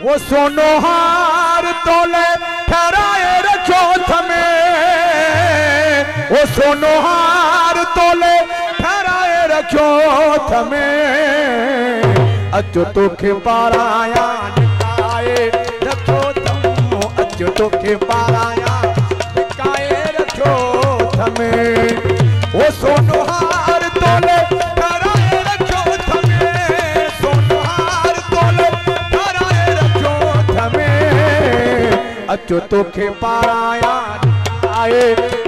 वो सोनो हार तोले ठहराए रखो थमे, वो सोनो हार तोले ठहराए रखो थमे, अचो तोखे पाराया निकाए रखो थमो, अचो तोखे पाराया निकाए रखो थमे, वो सोनो हार तोले ठहराए रखो थमे, सोनो हार तोले ठहराए रखो थमे, अचो तोखे पाराया निकाए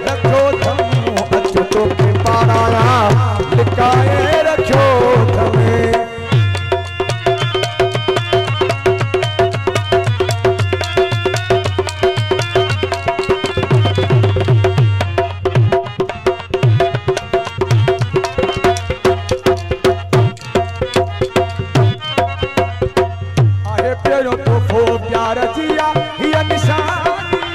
रखो थमो, अचो तोखे पाराया निकाए रखो थमे। प्यार जिया ये निशानी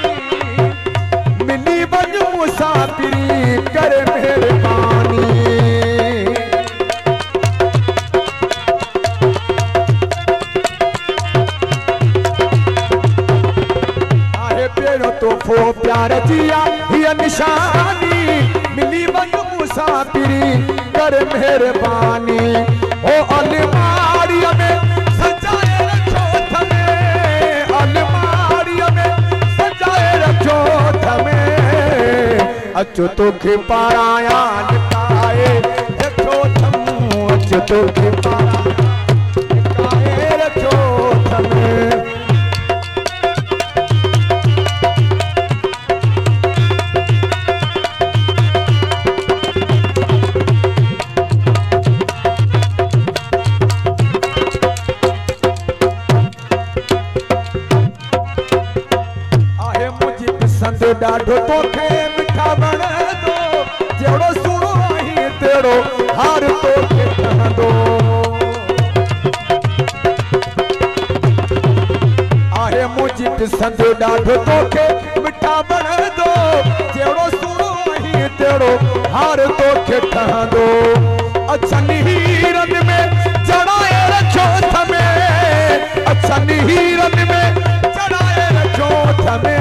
मिली बन मुसाफिरी कर मेहरबानी, आहे पेरो तोहफो प्यार जिया ये निशानी मिली बन मुसाफिरी कर मेहरबानी, ओ अलमारी में सजाए रखो थमे, अलमारी में सजाए रखो थमे, अचो तोखे पाराया निकाए रखो थमो, अचो तोखे पाराया निकाए रखो थमे। ॾाढो तोखे मिठा बण दो, जहिड़ो सुणो आहीं तहिड़ो हार तोखे ठहंदो, आहे मुंहिंजी पसंदि ॾाढो तोखे मिठा बण दो, जहिड़ो सुणो आहीं तहिड़ो हार तोखे ठहंदो, अछनि हीरनि में चढ़ाए रखो थमे, अछनि हीरनि में चढ़ाए रखो थमे,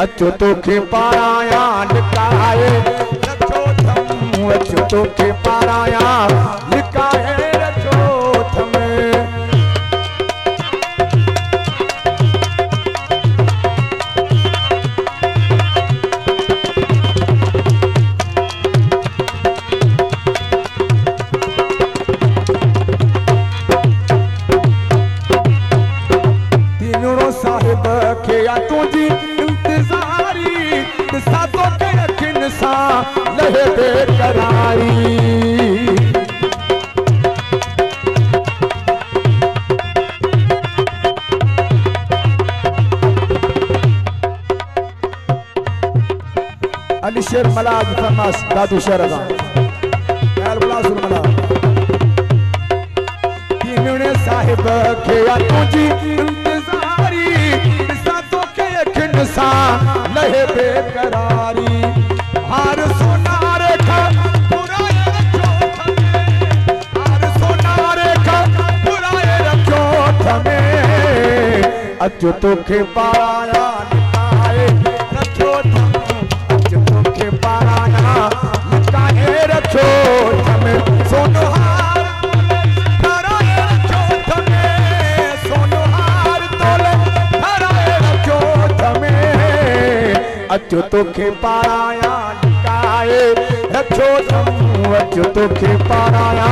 अचो तोखे पाराया निकाए रखो थमो, अचो तोखे पाराया निकाए रखो थमे। तीनों साहिब खे या तुझी इंतजारी, सातों के यकीन सा लहे बेकरारी, अली शेर मलाज फरमास दादू शेर अज़ा तीनों साहिब खे या तुझी इंतजारी, सातों के यकीन सा लहे बेकरारी, हार सोनार का पुराए रखो थमे, हार सोनार का पुराए रखो थमे, अचो तोखे पाराया निकाए रखो थमो, अचो तोखे पाराया निकाए रखो थमे, सोनो हार ठहराए रखो थमे, सोनो हार तोले ठहराए रखो थमे, अचो तोखे पाराया निकाए रखो थमो, अचो तोखे पाराया